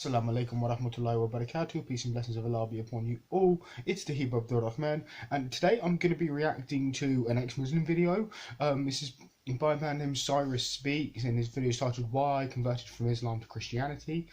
Assalamu alaikum wa rahmatullahi wa barakatuh. Peace and blessings of Allah be upon you all. It's the Hebrew Abdul Rahman, and today I'm going to be reacting to an ex-Muslim video. This is by a man named Cyrus Speaks, and his video is titled "Why I Converted from Islam to Christianity."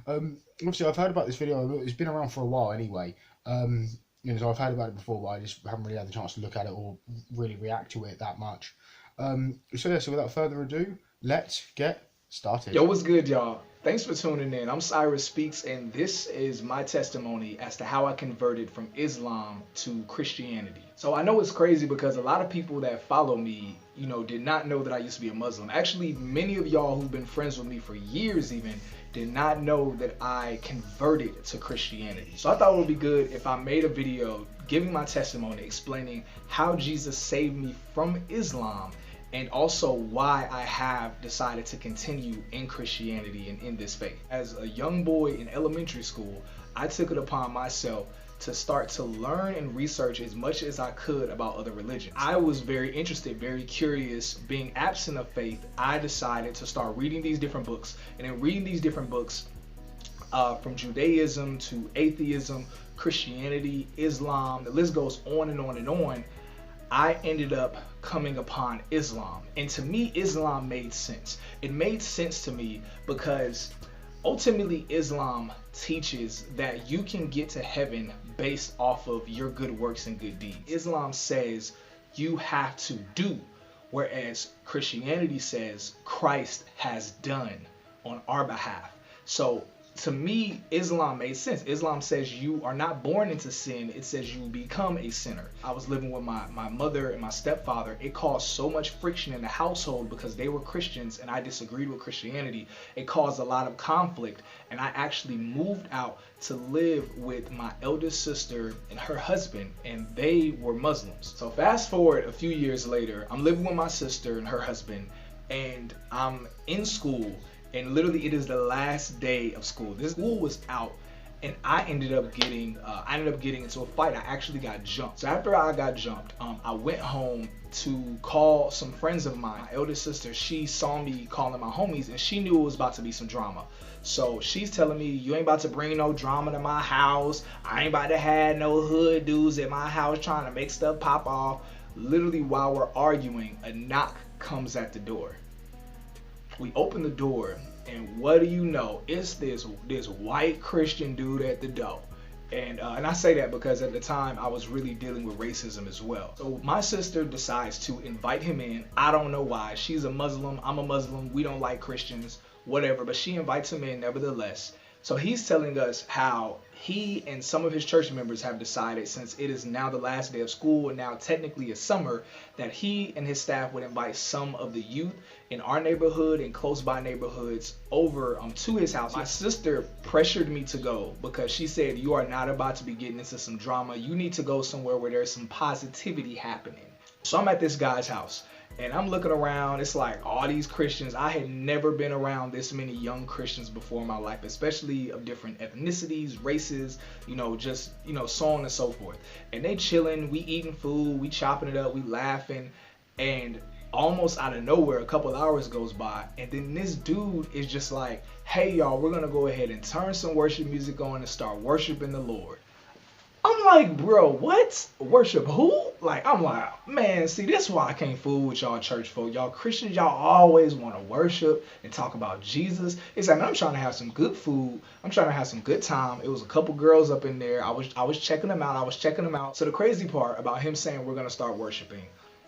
Obviously, I've heard about this video. It's been around for a while anyway. So I've heard about it before, but I just haven't really had the chance to look at it or really react to it that much. So without further ado, let's get started. Yo, what's good, y'all? Thanks for tuning in. I'm Cyrus Speaks, and this is my testimony as to how I converted from Islam to Christianity. So I know it's crazy because a lot of people that follow me, did not know that I used to be a Muslim. Actually, many of y'all who've been friends with me for years even did not know that I converted to Christianity. So I thought it would be good if I made a video giving my testimony, explaining how Jesus saved me from Islam, and also why I have decided to continue in Christianity and in this faith. As a young boy in elementary school, I took it upon myself to start to learn and research as much as I could about other religions. I was very interested, very curious. Being absent of faith, I decided to start reading these different books. And in reading these different books, from Judaism to atheism, Christianity, Islam, the list goes on and on and on, I ended up coming upon Islam. And to me, Islam made sense. It made sense to me because ultimately Islam teaches that you can get to heaven based off of your good works and good deeds. Islam says you have to do, whereas Christianity says Christ has done on our behalf. So to me, Islam made sense. Islam says you are not born into sin. It says you become a sinner. I was living with my mother and my stepfather. It caused so much friction in the household because they were Christians and I disagreed with Christianity. It caused a lot of conflict, and I actually moved out to live with my eldest sister and her husband, and they were Muslims. So fast forward a few years later, I'm living with my sister and her husband, and I'm in school. And literally, it is the last day of school. This school was out, and I ended up getting into a fight. I actually got jumped. So after I got jumped, I went home to call some friends of mine. My eldest sister, she saw me calling my homies, and she knew it was about to be some drama. So she's telling me, "You ain't about to bring no drama to my house. I ain't about to have no hood dudes at my house trying to make stuff pop off." Literally, while we're arguing, a knock comes at the door. We open the door, and what do you know? It's this white Christian dude at the door. And I say that because at the time I was really dealing with racism as well. So my sister decides to invite him in. I don't know why. She's a Muslim. I'm a Muslim. We don't like Christians, whatever. But she invites him in nevertheless. So he's telling us how he and some of his church members have decided, since it is now the last day of school and now technically it's summer, that he and his staff would invite some of the youth in our neighborhood and close by neighborhoods over to his house. My sister pressured me to go because she said, "You are not about to be getting into some drama. You need to go somewhere where there's some positivity happening." So I'm at this guy's house, and I'm looking around. It's like all these Christians. I had never been around this many young Christians before in my life, especially of different ethnicities, races, so on and so forth. And they chilling, we eating food, we chopping it up, we laughing, and almost out of nowhere, a couple hours goes by, and then this dude is just like, "Hey y'all, we're gonna go ahead and turn some worship music on and start worshiping the Lord." I'm like, "Bro, what? Worship who?" I'm like, man, see, this is why I can't fool with y'all church folk. Y'all Christians, y'all always want to worship and talk about Jesus. It's like, man, I'm trying to have some good food. I'm trying to have some good time. It was a couple girls up in there. I was checking them out. So the crazy part about him saying we're going to start worshiping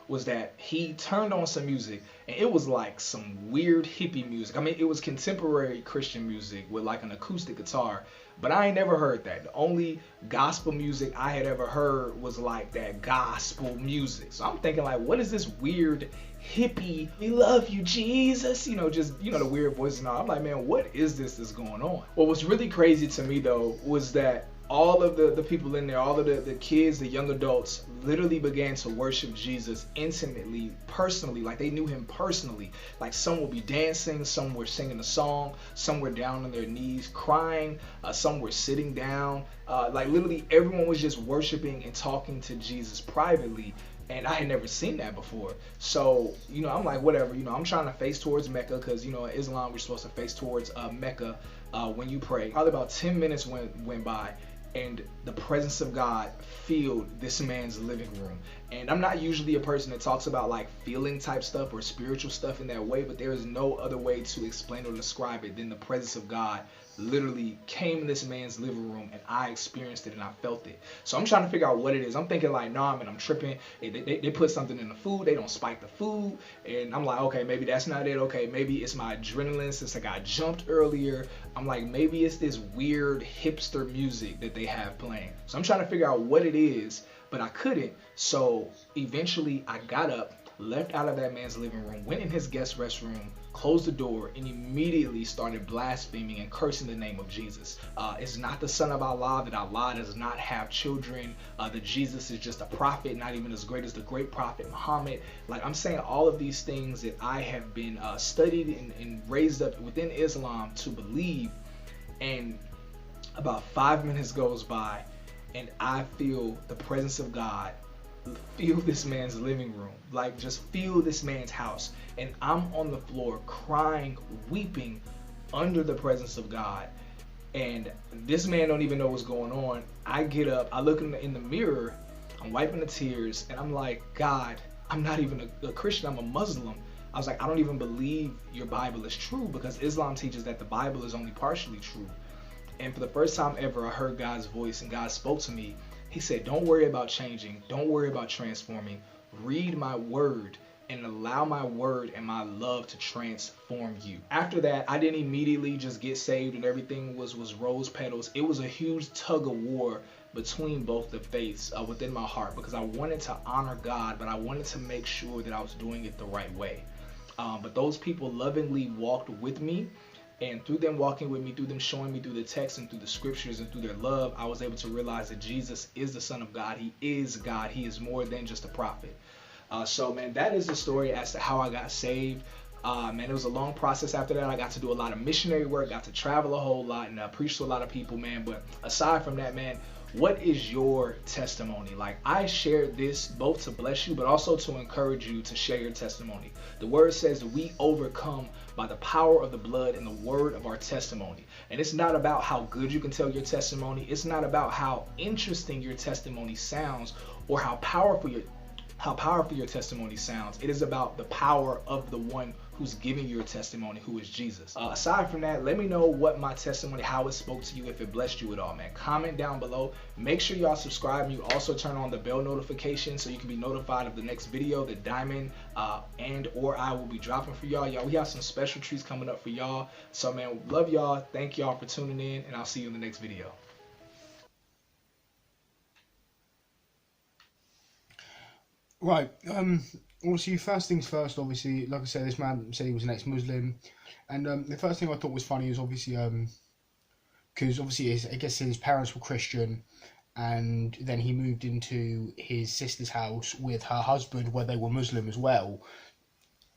was that he turned on some music, and it was like some weird hippie music. I mean, it was contemporary Christian music with like an acoustic guitar, but I ain't never heard that. The only gospel music I had ever heard was like that gospel music. So I'm thinking like, what is this weird hippie, "We love you, Jesus," the weird voices and all. I'm like, man, what is this that's going on? What was really crazy to me though was that all of the people in there, all of the kids, the young adults, literally began to worship Jesus intimately, personally, like they knew him personally. Like some would be dancing, some were singing a song, some were down on their knees crying, some were sitting down. Like literally everyone was just worshiping and talking to Jesus privately. And I had never seen that before. So, I'm like, whatever, I'm trying to face towards Mecca because, in Islam, we're supposed to face towards Mecca. when you pray. Probably about 10 minutes went by, and the presence of God filled this man's living room. And I'm not usually a person that talks about like feeling type stuff or spiritual stuff in that way, but there is no other way to explain or describe it than the presence of God literally came in this man's living room, and I experienced it and I felt it. So I'm trying to figure out what it is. I'm thinking like, nah, man, I'm tripping. They put something in the food. They don't spike the food. And I'm like, okay, maybe that's not it. Okay, maybe it's my adrenaline since I got jumped earlier. I'm like, maybe it's this weird hipster music that they have playing. So I'm trying to figure out what it is, but I couldn't. So eventually I got up, left out of that man's living room, went in his guest restroom, closed the door, and immediately started blaspheming and cursing the name of Jesus. It's not the son of Allah, that Allah does not have children, that Jesus is just a prophet, not even as great as the great prophet Muhammad. Like, I'm saying all of these things that I have been studied and raised up within Islam to believe. And about 5 minutes goes by, and I feel the presence of God feel this man's living room, like just feel this man's house, and I'm on the floor crying, weeping under the presence of God, and this man don't even know what's going on. I get up, I look in the mirror, I'm wiping the tears, and I'm like, God, I'm not even a Christian, I'm a Muslim. I was like, I don't even believe your Bible is true, because Islam teaches that the Bible is only partially true. And for the first time ever, I heard God's voice, and God spoke to me. He said, don't worry about changing. Don't worry about transforming. Read my word and allow my word and my love to transform you. After that, I didn't immediately just get saved and everything was rose petals. It was a huge tug of war between both the faiths within my heart, because I wanted to honor God, but I wanted to make sure that I was doing it the right way. But those people lovingly walked with me. And through them walking with me, through them showing me through the text and through the scriptures and through their love, I was able to realize that Jesus is the Son of God. He is God. He is more than just a prophet. So, man, that is the story as to how I got saved. Man, it was a long process after that. I got to do a lot of missionary work, got to travel a whole lot, and preach to a lot of people, man. But aside from that, man, what is your testimony? Like, I shared this both to bless you, but also to encourage you to share your testimony. The word says that we overcome by the power of the blood and the word of our testimony. And it's not about how good you can tell your testimony. It's not about how interesting your testimony sounds or how powerful your testimony sounds. It is about the power of the one who's giving your testimony, who is Jesus. Aside from that, let me know what my testimony, how it spoke to you, if it blessed you at all, man. Comment down below. Make sure y'all subscribe, and you also turn on the bell notification so you can be notified of the next video that Diamond and or I will be dropping for y'all. We have some special treats coming up for y'all. So, man, love y'all. Thank y'all for tuning in, and I'll see you in the next video. Right, obviously, first things first, obviously, like I said, this man said he was an ex-Muslim, and the first thing I thought was funny is obviously, because obviously, I guess his parents were Christian, and then he moved into his sister's house with her husband, where they were Muslim as well,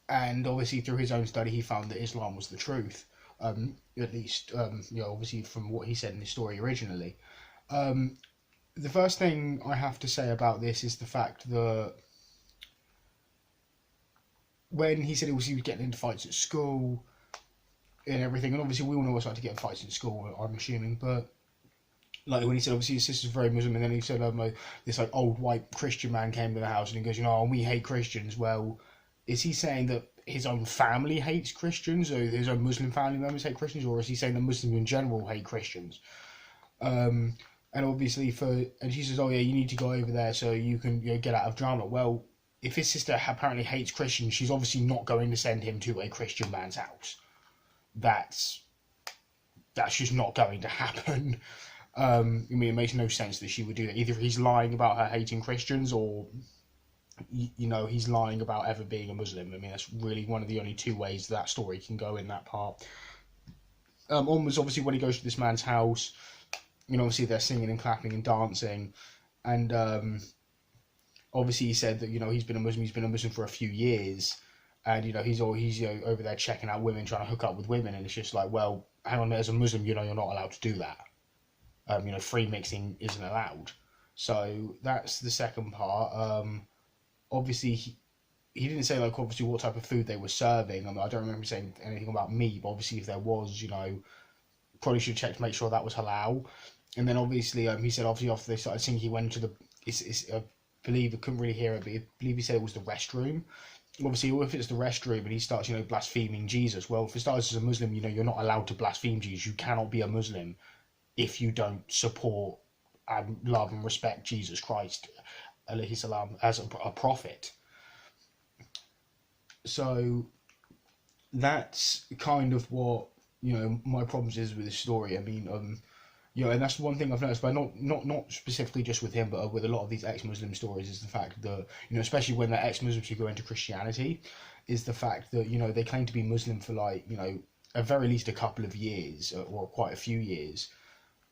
and obviously, through his own study, he found that Islam was the truth, at least, obviously, from what he said in his story originally. The first thing I have to say about this is the fact that when he said he was getting into fights at school and everything, and obviously we all know what it's like to get in fights in school, I'm assuming, but like when he said obviously his sister's very Muslim, and then he said this like old white Christian man came to the house and he goes, and we hate Christians. Well, is he saying that his own family hates Christians, or his own Muslim family members hate Christians, or is he saying that Muslims in general hate Christians? And obviously and she says, you need to go over there so you can get out of drama. Well, if his sister apparently hates Christians, she's obviously not going to send him to a Christian man's house. That's just not going to happen. It makes no sense that she would do that. Either he's lying about her hating Christians, or he's lying about ever being a Muslim. That's really one of the only two ways that story can go in that part. Onwards, obviously, when he goes to this man's house, obviously they're singing and clapping and dancing, and obviously he said that he's been a Muslim for a few years, and he's over there checking out women, trying to hook up with women, and it's just like, well, hang on, as a Muslim, you're not allowed to do that. Free mixing isn't allowed. So that's the second part. Obviously he didn't say obviously what type of food they were serving. I don't remember saying anything about meat, but obviously if there was probably should check to make sure that was halal. And then obviously, he said obviously after they started singing, he went to the, I believe I couldn't really hear it, but I believe he said it was the restroom. Obviously, if it's the restroom and he starts, blaspheming Jesus, well, for starters, as a Muslim, you're not allowed to blaspheme Jesus. You cannot be a Muslim if you don't support and love and respect Jesus Christ, alayhi salam, as a prophet. So that's kind of what my problems is with this story. I mean, and that's one thing I've noticed, but not specifically just with him, but with a lot of these ex-Muslim stories, is the fact that especially when they're ex-Muslims who go into Christianity, is the fact that they claim to be Muslim for like at very least a couple of years or quite a few years.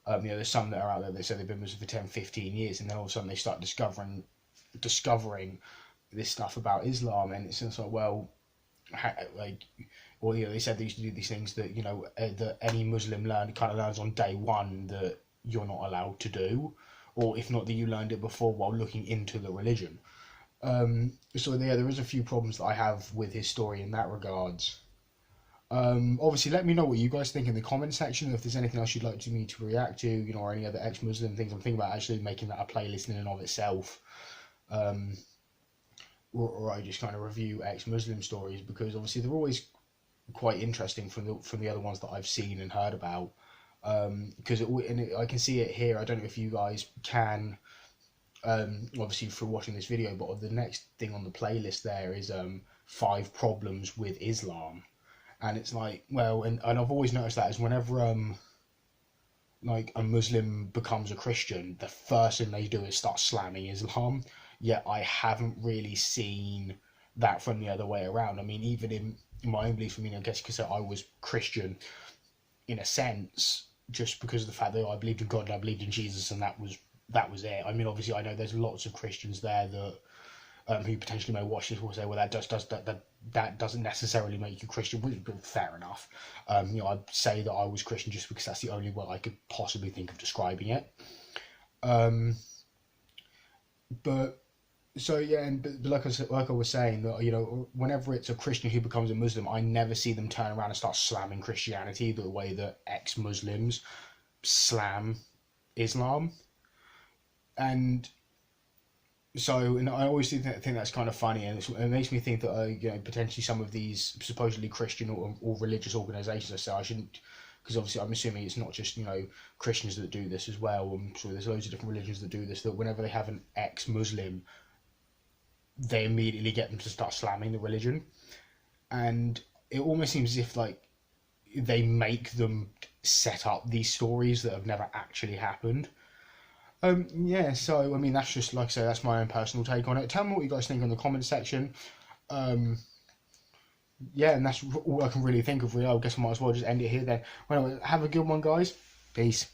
There's some that are out there that say they've been Muslim for 10, 15 years, and then all of a sudden they start discovering this stuff about Islam, and it's just like, well, they said they used to do these things that that any Muslim kind of learns on day one that you're not allowed to do, or if not that you learned it before while looking into the religion. So yeah, there is a few problems that I have with his story in that regards. Obviously, let me know what you guys think in the comment section. If there's anything else you'd like me to react to, or any other ex-Muslim things. I'm thinking about actually making that a playlist in and of itself. Or I just kind of review ex-Muslim stories, because obviously they're always quite interesting from the other ones that I've seen and heard about. Because I can see it here. I don't know if you guys can, obviously for watching this video, but the next thing on the playlist there is 5 problems with Islam. And it's like, well, and I've always noticed that is whenever like a Muslim becomes a Christian, the first thing they do is start slamming Islam. Yet I haven't really seen that from the other way around. I mean, even in my own beliefs, I guess because I was Christian in a sense, just because of the fact that I believed in God and I believed in Jesus, and that was it. I mean, obviously, I know there's lots of Christians there that who potentially may watch this will say, well, that doesn't necessarily make you Christian, which is fair enough. I'd say that I was Christian just because that's the only way I could possibly think of describing it. But so yeah, but like I was saying, that whenever it's a Christian who becomes a Muslim, I never see them turn around and start slamming Christianity the way that ex-Muslims slam Islam. And so, and I always think that's kind of funny, and it makes me think that potentially some of these supposedly Christian or religious organisations, I say I shouldn't, because obviously I'm assuming it's not just Christians that do this as well. I'm sure there's loads of different religions that do this. That whenever they have an ex-Muslim, they immediately get them to start slamming the religion, and it almost seems as if like they make them set up these stories that have never actually happened. Yeah, so I mean that's just, like I say, that's my own personal take on it. Tell me what you guys think in the comment section. Yeah, and that's all I can really think of. I guess I might as well just end it here then. Well, have a good one, guys. Peace.